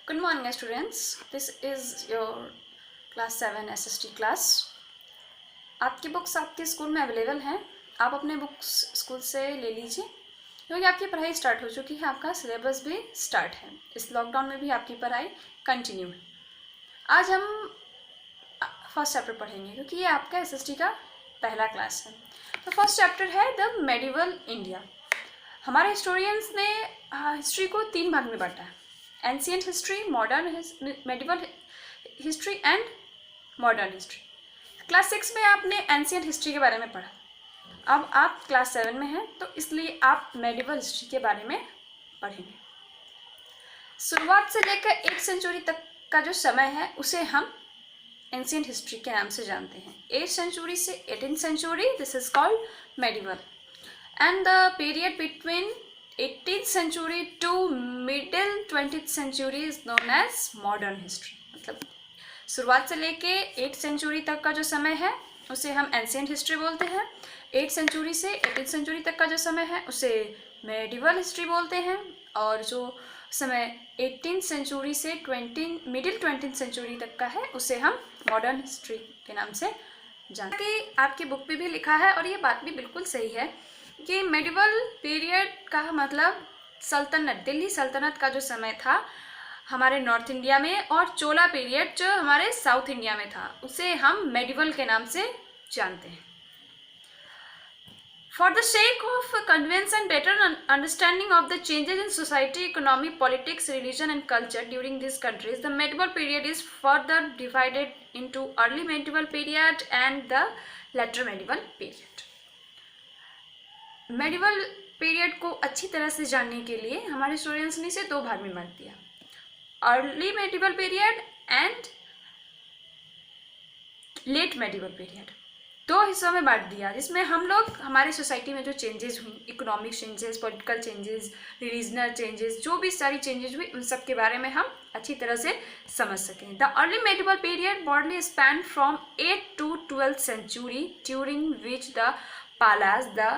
Good morning, students. This is your class 7 SST class. आपकी books आपके school में available हैं. आप अपने बुक्स स्कूल से ले लीजिए क्योंकि आपकी पढ़ाई स्टार्ट हो चुकी है. आपका सिलेबस भी स्टार्ट है. इस लॉकडाउन में भी आपकी पढ़ाई कंटिन्यू है. आज हम फर्स्ट चैप्टर पढ़ेंगे क्योंकि ये आपका SST का पहला क्लास है. तो फर्स्ट चैप्टर है द मेडिवल इंडिया. हमारे हिस्टोरियंस ने हिस्ट्री को 3 भाग में बांटा है: ancient history, modern medieval history and modern history. Class 6 में आपने एंशिएंट हिस्ट्री के बारे में पढ़ा. अब आप क्लास 7 में हैं तो इसलिए आप मेडिवल हिस्ट्री के बारे में पढ़ेंगे. शुरुआत से लेकर 8th सेंचुरी तक का जो समय है उसे हम एंशिएंट हिस्ट्री के नाम से जानते हैं. 8th सेंचुरी से 18th सेंचुरी, this is called medieval. And the period between 18th century to middle 20th century is known as modern history. मतलब शुरुआत से लेके 8th century तक का जो समय है उसे हम एंशिएंट हिस्ट्री बोलते हैं. 8th century से 18th century तक का जो समय है उसे मेडिवल हिस्ट्री बोलते हैं. और जो समय 18th century से मिडिल 20th century तक का है उसे हम मॉडर्न हिस्ट्री के नाम से जानते हैं. कि आपकी बुक पे भी लिखा है और ये बात भी बिल्कुल सही है कि मेडिवल पीरियड का मतलब सल्तनत, दिल्ली सल्तनत का जो समय था हमारे नॉर्थ इंडिया में, और चोला पीरियड जो हमारे साउथ इंडिया में था उसे हम मेडिवल के नाम से जानते हैं. For the sake of convenience and better understanding of the changes in society, economy, politics, religion and culture during this countries, the medieval period is further divided into early medieval period and the later medieval period. Medieval period को अच्छी तरह से जानने के लिए हमारे students ने इसे 2 भाग में बांट दिया: early medieval period and let medieval period. 2 हिस्सों में बांट दिया जिसमें हम लोग हमारे सोसाइटी में जो चेंजेस हुई, economic changes, political changes, religional changes, जो भी सारी चेंजेस हुई उन सब के बारे में हम अच्छी तरह से समझ सकें. The early medieval period broadly span from 8th to 12th century, during which the Palas, the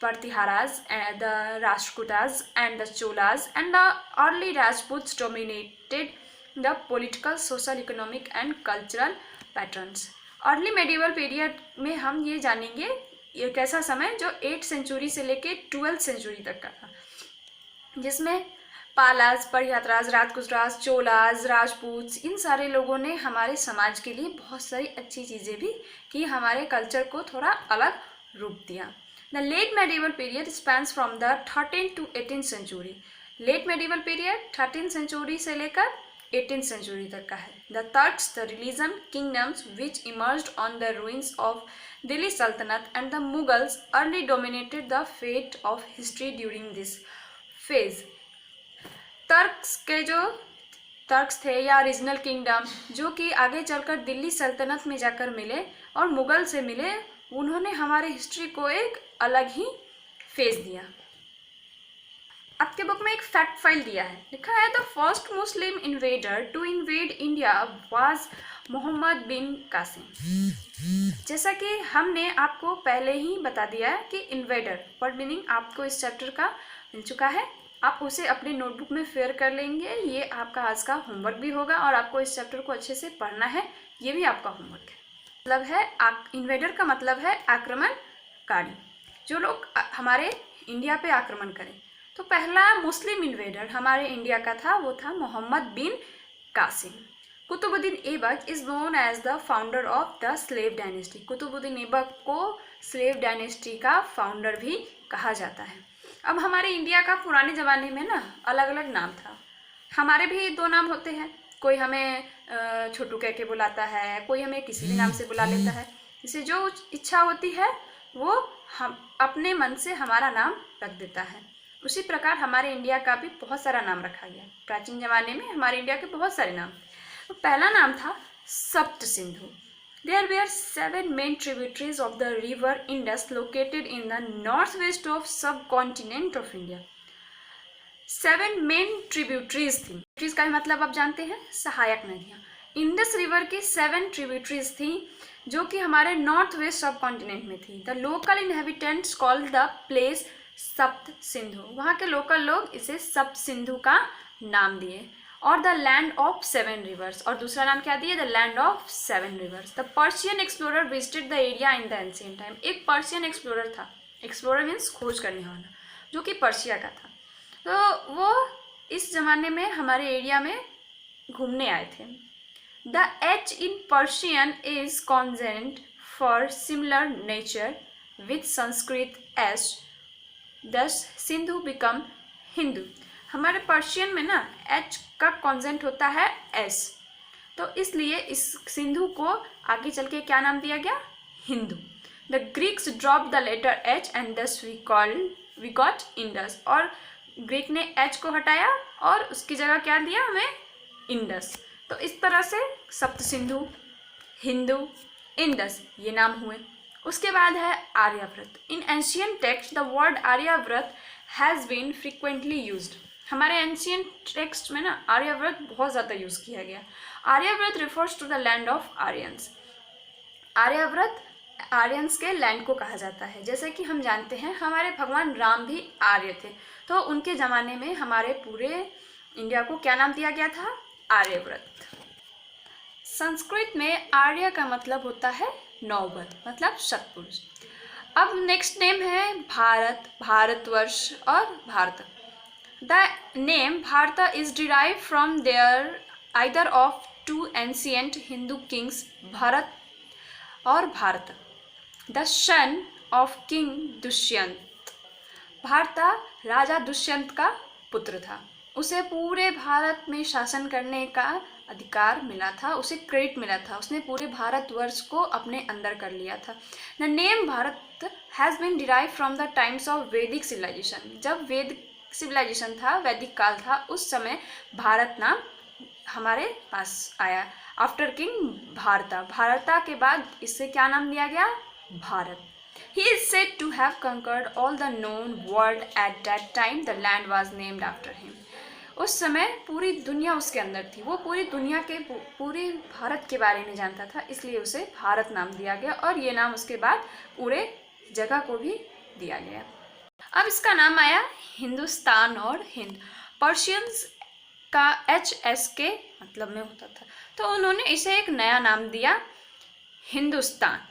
Pratiharas, the Rashtrakutas and the Cholas and the early Rajputs dominated the political, social, economic and cultural patterns. Early medieval period में हम ये जानेंगे एक ऐसा समय जो 8th century से लेके 12th सेंचुरी तक का था, जिसमें पालास, परयात्रास, राजकुसराज, चोलास, राजपूत, इन सारे लोगों ने हमारे समाज के लिए बहुत सारी अच्छी चीज़ें भी की, हमारे कल्चर को थोड़ा अलग रूप दिया. The late medieval period spans from the 13th to 18th century. Late medieval period 13th century से लेकर 18th century तक का है. The Turks, the religion kingdoms which emerged on the ruins of Delhi Sultanate, and the Mughals early dominated the fate of history during this phase. तर्क्स थे या regional kingdom जो कि आगे चलकर दिल्ली सल्तनत में जाकर मिले और मुगल से मिले, उन्होंने हमारे हिस्ट्री को एक अलग ही फेज दिया. आपके बुक में एक फैक्ट फाइल दिया है, लिखा है the first Muslim invader to invade India was Mohammad bin Qasim. जैसा कि हमने आपको पहले ही बता दिया है कि इन्वेडर वर्ड मीनिंग आपको इस चैप्टर का मिल चुका है. आप उसे अपने नोटबुक में फेयर कर लेंगे. ये आपका आज का होमवर्क भी होगा और आपको इस चैप्टर को अच्छे से पढ़ना है, ये भी आपका होमवर्क है. मतलब है इन्वेडर का मतलब है आक्रमणकारी, जो लोग हमारे इंडिया पे आक्रमण करें. तो पहला मुस्लिम इन्वेडर हमारे इंडिया का था, वो था Mohammad bin Qasim. Qutubuddin Aibak is known as the founder of the slave dynasty. Qutubuddin Aibak को स्लेव डायनेस्टी का फाउंडर भी कहा जाता है. अब हमारे इंडिया का पुराने ज़माने में ना अलग अलग नाम था. हमारे भी 2 नाम होते हैं, कोई हमें छोटू कह के बुलाता है, कोई हमें किसी भी नाम से बुला लेता है. इसे जो इच्छा होती है वो हम अपने मन से हमारा नाम रख देता है. उसी प्रकार हमारे इंडिया का भी बहुत सारा नाम रखा गया. प्राचीन ज़माने में हमारे इंडिया के बहुत सारे नाम. तो पहला नाम था सप्त Sindhu. There were 7 main tributaries of the river Indus located in the northwest of subcontinent of India. 7 main tributaries थी. ट्रिब्यूटरीज का मतलब आप जानते हैं, सहायक नदियाँ. इंडस रिवर की 7 ट्रिब्यूटरीज थी जो कि हमारे नॉर्थ वेस्ट सब कॉन्टिनेंट में थी. The local inhabitants called the place सप्त सिंधु. वहाँ के लोकल लोग इसे सप्त सिंधु का नाम दिए. और द लैंड ऑफ 7 रिवर्स, और दूसरा नाम क्या दिया, the land of 7 reverse. The Persian explorer visited the area in the ancient time. एक पर्शियन एक्सप्लोरर था, एक्सप्लोरर मीन्स खोज करने वाला, जो कि पर्शिया का था। तो वो इस ज़माने में हमारे एरिया में घूमने आए थे। The H in Persian is consonant for similar nature with Sanskrit H, thus Sindhu become Hindu. हमारे पर्शियन में ना H का कॉन्जेंट होता है S, तो इसलिए इस सिंधु को आगे चल के क्या नाम दिया गया, Hindu. The Greeks drop the letter H and thus we got Indus. और ग्रीक ने H को हटाया और उसकी जगह क्या दिया हमें, इंडस। तो इस तरह से सप्त सिंधु, हिंदू, इंडस ये नाम हुए। उसके बाद है Aryavarta. In ancient text the word Aryavarta has been frequently used. हमारे एंशियंट टेक्स्ट में ना आर्यव्रत बहुत ज़्यादा यूज़ किया गया। Aryavarta refers to the land of Aryans. Aryavarta Aryans के लैंड को कहा जाता है। जैसे कि हम जानते हैं हमारे भगवान राम भी आर्य थे, तो उनके ज़माने में हमारे पूरे इंडिया को क्या नाम दिया गया था, आर्यव्रत। संस्कृत में आर्य का मतलब होता है नौबल, मतलब सत्पुरुष। अब नेक्स्ट नेम है भारत, भारतवर्ष और Bharat. The name Bharat is derive from their either of two ancient Hindu kings Bharat और Bharat, the son of king Dushyant. Bharat राजा दुष्यंत का पुत्र था। उसे पूरे भारत में शासन करने का अधिकार मिला था, उसे क्रेडिट मिला था, उसने पूरे भारतवर्ष को अपने अंदर कर लिया था। The name Bharat has been derive from the times of Vedic civilisation. जब वैदिक सिविलाइजेशन था, वैदिक काल था, उस समय भारत नाम हमारे पास आया। आफ्टर किंग भारता, भारता के बाद इससे क्या नाम दिया गया, Bharat. He is said to have conquered all the known world at that time. The land was named after him. उस समय पूरी दुनिया उसके अंदर थी, वो पूरी दुनिया के पूरे भारत के बारे में जानता था, इसलिए उसे भारत नाम दिया गया और ये नाम उसके बाद पूरे जगह को भी दिया गया। अब इसका नाम आया हिंदुस्तान और हिंद। पर्शियंस का HS के मतलब में होता था, तो उन्होंने इसे एक नया नाम दिया, Hindustan.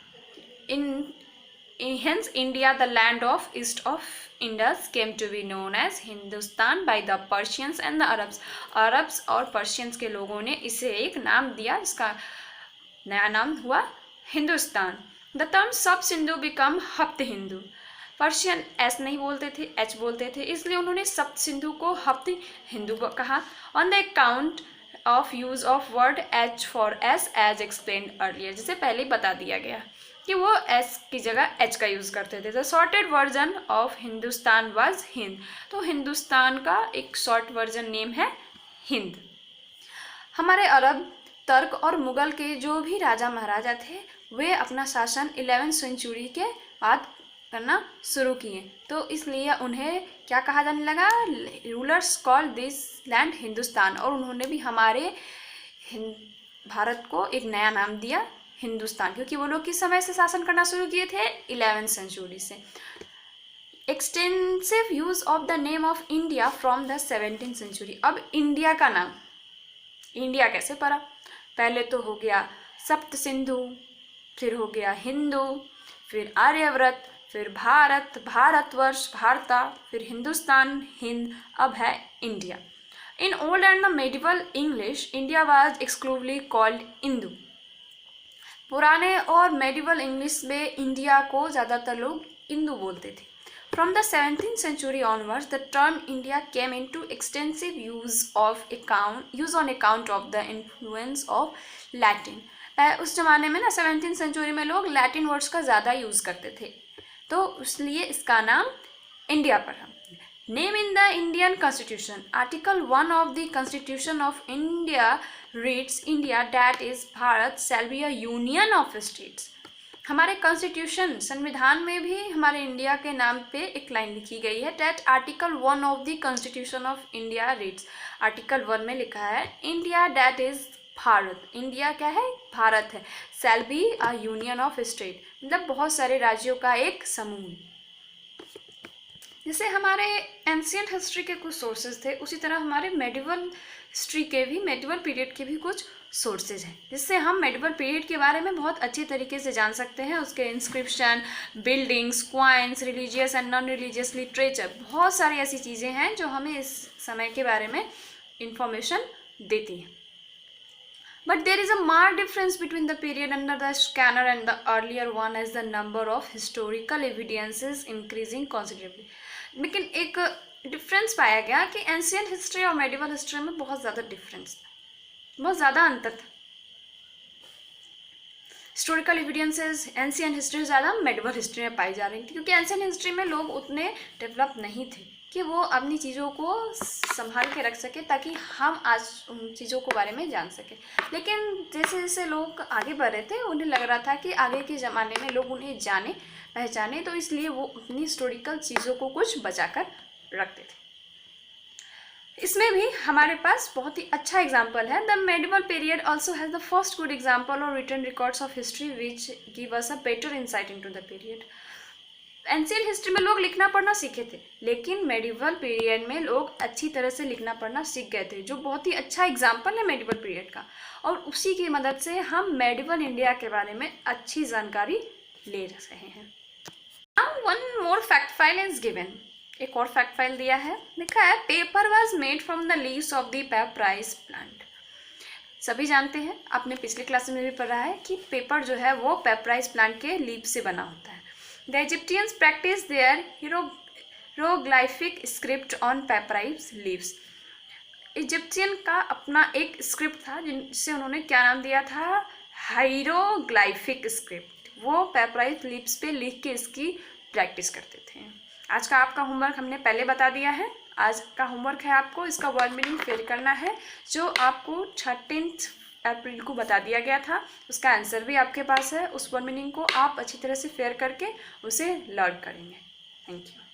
Hence India, the land of east of Indus, came to be known as Hindustan by the Persians and the Arabs. Arabs और Persians के लोगों ने इसे एक नाम दिया, इसका नया नाम हुआ Hindustan. The term Sub Sindhu become Hapta Hindu. Persian S नहीं बोलते थे, H बोलते थे, इसलिए उन्होंने सप्त सिंधु को हप्त हिंदू कहा। On the account of use of word H for S as explained earlier, जिसे पहले ही बता दिया गया कि वो S की जगह H का यूज़ करते थे। The shorted version of Hindustan was Hind. तो हिंदुस्तान का एक शॉर्ट वर्जन नेम है हिंद। हमारे अरब, तर्क और मुग़ल के जो भी राजा महाराजा थे, वे अपना शासन 11वीं सेंचुरी के बाद करना शुरू किए, तो इसलिए उन्हें क्या कहा जाने लगा, rulers call this land Hindustan. और उन्होंने भी हमारे भारत को एक नया नाम दिया, हिंदुस्तान, क्योंकि वो लोग किस समय से शासन करना शुरू किए थे, 11वीं सेंचुरी से। Extensive use of the name of India from the 17वीं सेंचुरी। अब इंडिया का नाम, इंडिया कैसे पड़ा, पहले तो हो गया सप्त सिंधु, फिर हो गया हिंदू, फिर आर्यव्रत, फिर भारत, भारतवर्ष, भारता, फिर हिंदुस्तान, हिंद, अब है India. In old and the medieval English India was exclusively called Indu. पुराने और मेडिवल इंग्लिश में इंडिया को ज़्यादातर लोग इंदू बोलते थे। From the 17th century onwards, the term India came into extensive use on account of the influence of Latin. उस जमाने में ना 17th सेंचुरी में लोग लैटिन वर्ड्स का ज़्यादा यूज़ करते थे, तो इसलिए इसका नाम इंडिया पड़ा। Name in the Indian constitution, article 1 of the constitution of India reads India that is Bharat shall be a union of states. हमारे कॉन्स्टिट्यूशन, संविधान में भी हमारे इंडिया के नाम पे एक लाइन लिखी गई है, that article 1 of the constitution of India reads. Article 1 में लिखा है India that is Bharat, India क्या है, भारत है, shall be a union of state, मतलब बहुत सारे राज्यों का एक समूह। जैसे हमारे एंशियंट हिस्ट्री के कुछ सोर्सेज थे, उसी तरह हमारे मेडिवल हिस्ट्री के भी, मेडिवल पीरियड के भी कुछ सोर्सेज हैं जिससे हम मेडिवल पीरियड के बारे में बहुत अच्छे तरीके से जान सकते हैं। उसके inscription, buildings, coins, religious and non religious literature, बहुत सारी ऐसी चीज़ें हैं जो हमें इस समय के बारे में इंफॉर्मेशन देती हैं। But there is a marked difference between the period under the scanner and the earlier one as the number of historical evidences increasing considerably. लेकिन एक डिफरेंस पाया गया कि एंशियंट हिस्ट्री और मेडिवल हिस्ट्री में बहुत ज़्यादा डिफरेंस था, बहुत ज़्यादा अंतर था। हिस्टोरिकल एविडेंसेस एंशियंट हिस्ट्री ज़्यादा मेडिवल हिस्ट्री में पाई जा रही थी, क्योंकि एंशियंट हिस्ट्री में लोग उतने डेवलप नहीं थे कि वो अपनी चीज़ों को संभाल के रख सके ताकि हम आज उन चीज़ों के बारे में जान सकें। लेकिन जैसे जैसे लोग आगे बढ़ रहे थे उन्हें लग रहा था कि आगे के ज़माने में लोग उन्हें जाने पहचाने, तो इसलिए वो अपनी हिस्टोरिकल चीज़ों को कुछ बचा कर रखते थे। इसमें भी हमारे पास बहुत ही अच्छा एग्जाम्पल है। The medieval period also has the first good example और written records of history which give us a better insight into the period. Ancient history में लोग लिखना पढ़ना सीखे थे, लेकिन मेडिवल पीरियड में लोग अच्छी तरह से लिखना पढ़ना सीख गए थे, जो बहुत ही अच्छा एग्जाम्पल है मेडिवल पीरियड का। और उसी की मदद से हम मेडिवल इंडिया के बारे में अच्छी जानकारी ले रहे हैं। Now one more fact file is given. एक और फैक्ट फाइल दिया है, लिखा है paper was made from the leaves of the papyrus plant. सभी जानते हैं, आपने पिछले क्लास में भी पढ़ा है कि पेपर जो है वो पेपराइस प्लांट के लीव से बना होता है। The Egyptians practice their hieroglyphic script on papyrus leaves. Egyptian का अपना एक स्क्रिप्ट था जिससे उन्होंने क्या नाम दिया था, हाइरोग्लाइफिक स्क्रिप्ट। वो पेपराइस लीव्स पे लिख के इसकी प्रैक्टिस करते थे। आज का आपका होमवर्क हमने पहले बता दिया है। आज का होमवर्क है आपको इसका वर्ड मीनिंग फिल करना है, जो आपको 13 अप्रैल को बता दिया गया था। उसका आंसर भी आपके पास है। उस वर्ड मीनिंग को आप अच्छी तरह से फेयर करके उसे लर्न करेंगे। Thank you.